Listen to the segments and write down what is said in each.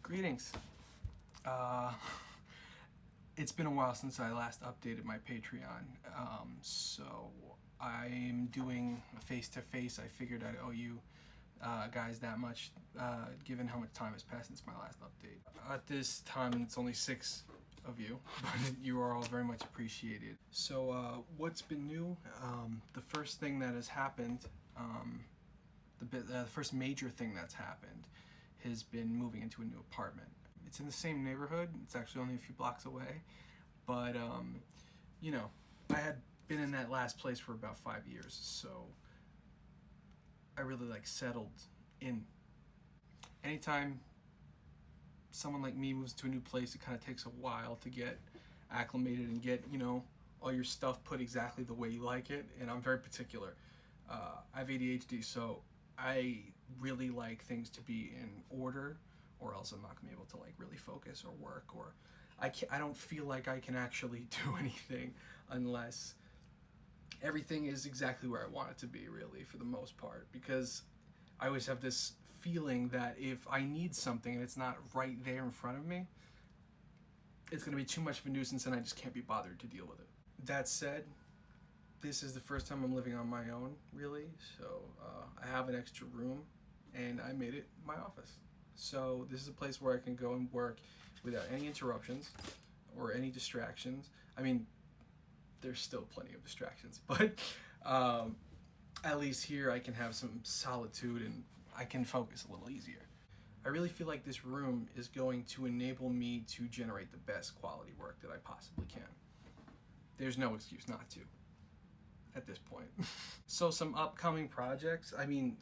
Greetings. It's been a while since I last updated my Patreon, so I'm doing a face-to-face. I figured I'd owe you guys that much, given how much time has passed since my last update. At this time, it's only 6 of you, but you are all very much appreciated. So what's been new? The first thing that has happened, the first major thing that's happened has been moving into a new apartment. It's in the same neighborhood. It's actually only a few blocks away, but you know, I had been in that last place for about 5 years, so I really settled in. Anytime someone like me moves to a new place, it kind of takes a while to get acclimated and get, all your stuff put exactly the way you like it, and I'm very particular. I have ADHD, so I really like things to be in order, or else I'm not gonna be able to really focus or work, or I don't feel like I can actually do anything unless everything is exactly where I want it to be, really, for the most part, because I always have this feeling that if I need something and it's not right there in front of me, it's gonna be too much of a nuisance and I just can't be bothered to deal with it. That said, this is the first time I'm living on my own, really, so I have an extra room and I made it my office. So this is a place where I can go and work without any interruptions or any distractions. I mean, there's still plenty of distractions, but at least here I can have some solitude and I can focus a little easier. I really feel like this room is going to enable me to generate the best quality work that I possibly can. There's no excuse not to at this point. So some upcoming projects, I mean,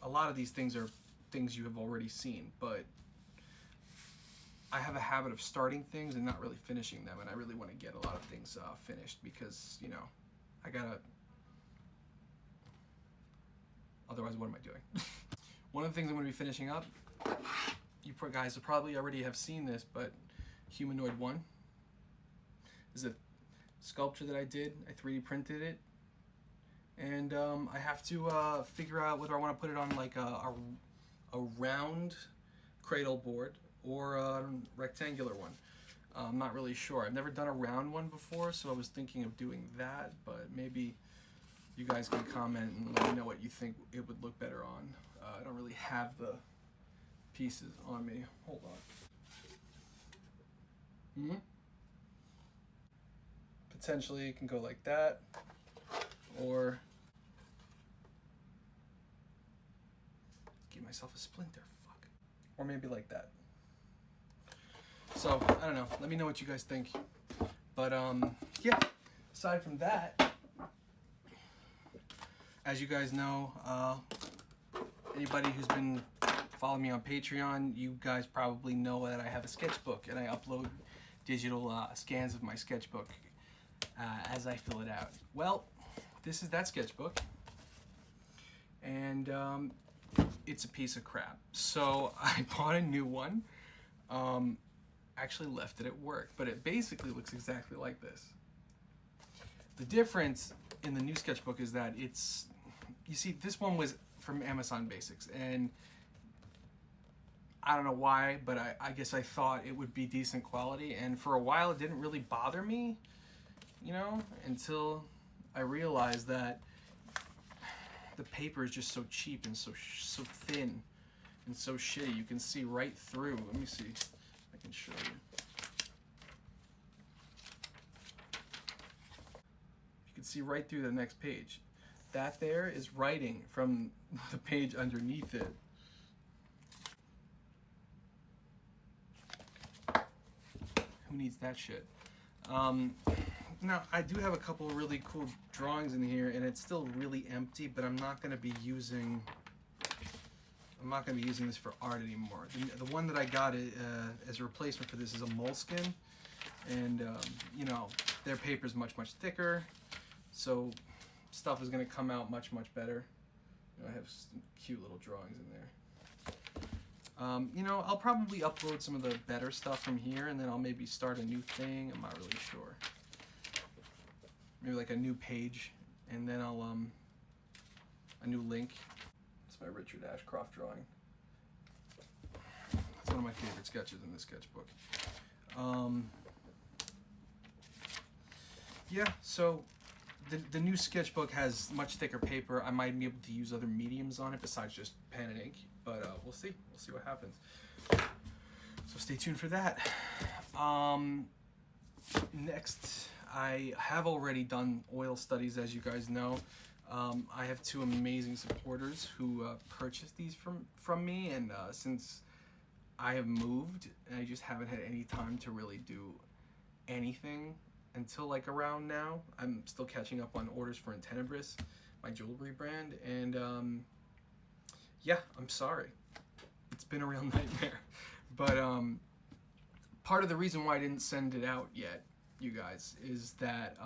a lot of these things are things you have already seen, but I have a habit of starting things and not really finishing them, and I really want to get a lot of things finished because, I gotta, otherwise what am I doing? One of the things I'm going to be finishing up, you guys will probably already have seen this, but Humanoid 1 is a sculpture that I did. I 3D printed it, and I have to figure out whether I want to put it on a round cradle board or a rectangular one. I'm not really sure. I've never done a round one before, so I was thinking of doing that, but maybe you guys can comment and let me know what you think it would look better on. I don't really have the pieces on me. Hold on. Potentially it can go like that, or give myself a splinter, fuck. Or maybe like that. So, I don't know, let me know what you guys think. But yeah, aside from that, as you guys know, anybody who's been following me on Patreon, you guys probably know that I have a sketchbook and I upload digital scans of my sketchbook as I fill it out. Well, this is that sketchbook, and it's a piece of crap. So I bought a new one, actually left it at work, but it basically looks exactly like this. The difference in the new sketchbook is that you see, this one was from Amazon Basics, and I don't know why, but I guess I thought it would be decent quality, and for a while it didn't really bother me, until I realized that the paper is just so cheap and so thin and so shitty. You can see right through. Let me see if I can show you. You can see right through the next page. That there is writing from the page underneath it. Who needs that shit? Now, I do have a couple of really cool drawings in here, and it's still really empty, but I'm not going to be using this for art anymore. The one that I got as a replacement for this is a moleskin, and their paper is much thicker, so stuff is going to come out much better. I have some cute little drawings in there. I'll probably upload some of the better stuff from here, and then I'll maybe start a new thing. I'm not really sure. Maybe like a new page, and then I'll a new link. It's my Richard Ashcroft drawing. It's one of my favorite sketches in this sketchbook. Yeah, so the new sketchbook has much thicker paper. I might be able to use other mediums on it besides just pen and ink, but we'll see. We'll see what happens. So stay tuned for that. Next, I have already done oil studies, as you guys know. I have two amazing supporters who purchased these from me, and since I have moved, I just haven't had any time to really do anything until like around now. I'm still catching up on orders for Intendibris, my jewelry brand, and yeah, I'm sorry. It's been a real nightmare. But part of the reason why I didn't send it out yet, you guys, is that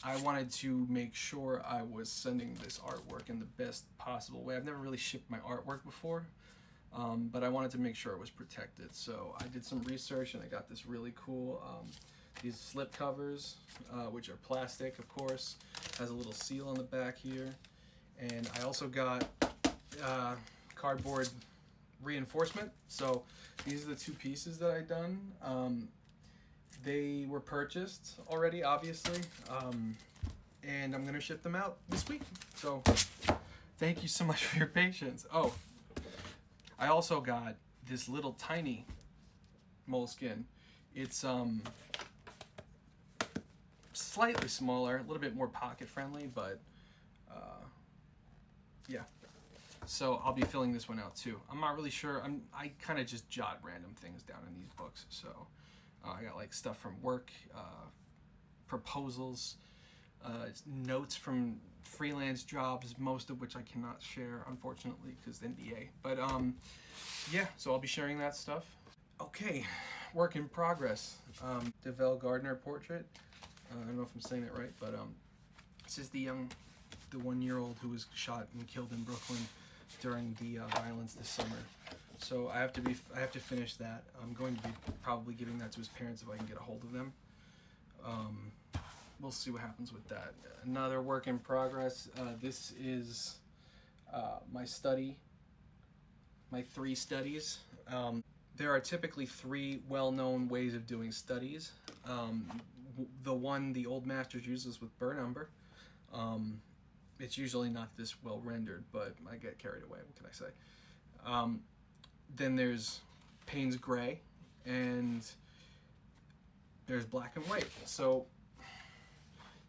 I wanted to make sure I was sending this artwork in the best possible way. I've never really shipped my artwork before, but I wanted to make sure it was protected. So I did some research and I got this really cool, these slip covers, which are plastic, of course. Has a little seal on the back here. And I also got cardboard reinforcement. So these are the two pieces that I've done. They were purchased already, obviously, and I'm gonna ship them out this week. So thank you so much for your patience. Oh, I also got this little tiny moleskin. It's slightly smaller, a little bit more pocket friendly, but yeah. So I'll be filling this one out too. I'm not really sure. I kind of just jot random things down in these books. So I got like stuff from work, proposals, notes from freelance jobs, most of which I cannot share, unfortunately, because NDA. But yeah, so I'll be sharing that stuff. Okay, work in progress. DeVelle Gardner portrait. I don't know if I'm saying that right, but this is the 1-year-old who was shot and killed in Brooklyn during the violence this summer. So I have to finish that. I'm going to be probably giving that to his parents if I can get a hold of them. We'll see what happens with that. Another work in progress. This is my study, my 3 studies. There are typically 3 well-known ways of doing studies. The one the old masters uses with burnt umber. It's usually not this well rendered, but I get carried away. What can I say? Then there's Payne's gray, and there's black and white. So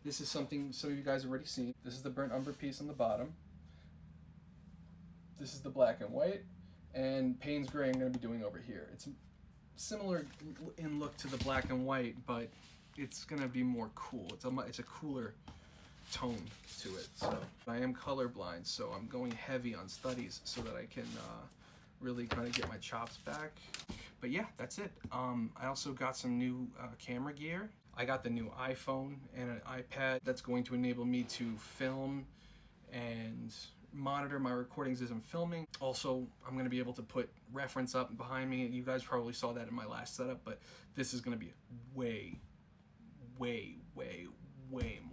this is something some of you guys have already seen. This is the burnt umber piece on the bottom. This is the black and white, and Payne's gray I'm going to be doing over here. It's similar in look to the black and white, but it's going to be more cool. It's a cooler tone to it. So I am colorblind, so I'm going heavy on studies so that I can really kind of get my chops back. But yeah, that's it. I also got some new camera gear. I got the new iPhone and an iPad that's going to enable me to film and monitor my recordings as I'm filming. Also, I'm going to be able to put reference up behind me. You guys probably saw that in my last setup, but this is going to be way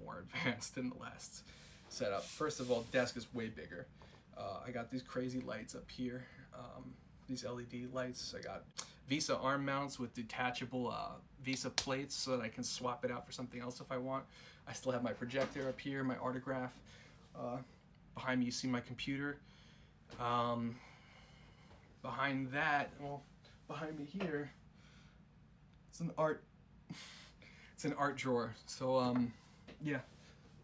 more advanced than the last setup. First of all, desk is way bigger. I got these crazy lights up here, these LED lights. I got Visa arm mounts with detachable Visa plates so that I can swap it out for something else if I want. I still have my projector up here, my autograph. Behind me you see my computer. Behind that, well, behind me here, it's an art drawer. So yeah,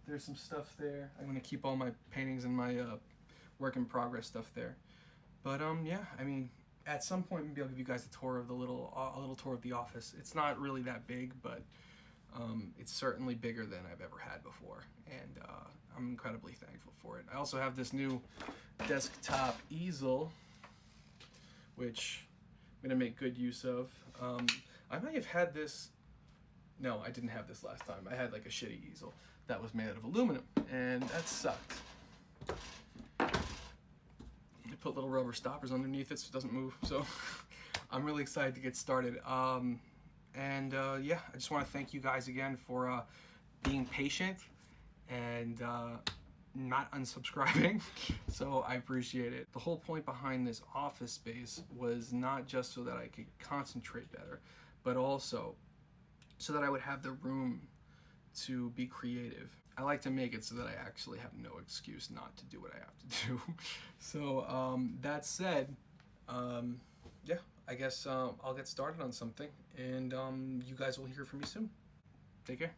there's some stuff there. I'm gonna keep all my paintings and my work in progress stuff there. But yeah, I mean, at some point maybe I'll give you guys a tour of the a little tour of the office. It's not really that big, but it's certainly bigger than I've ever had before, and I'm incredibly thankful for it. I also have this new desktop easel, which I'm gonna make good use of. I might have had this. No, I didn't have this last time. I had like a shitty easel that was made out of aluminum, and that sucked. I put little rubber stoppers underneath it so it doesn't move. So I'm really excited to get started. Yeah, I just want to thank you guys again for being patient and not unsubscribing. So I appreciate it. The whole point behind this office space was not just so that I could concentrate better, but also so that I would have the room to be creative. I like to make it so that I actually have no excuse not to do what I have to do. So that said, yeah, I guess I'll get started on something, and you guys will hear from me soon. Take care.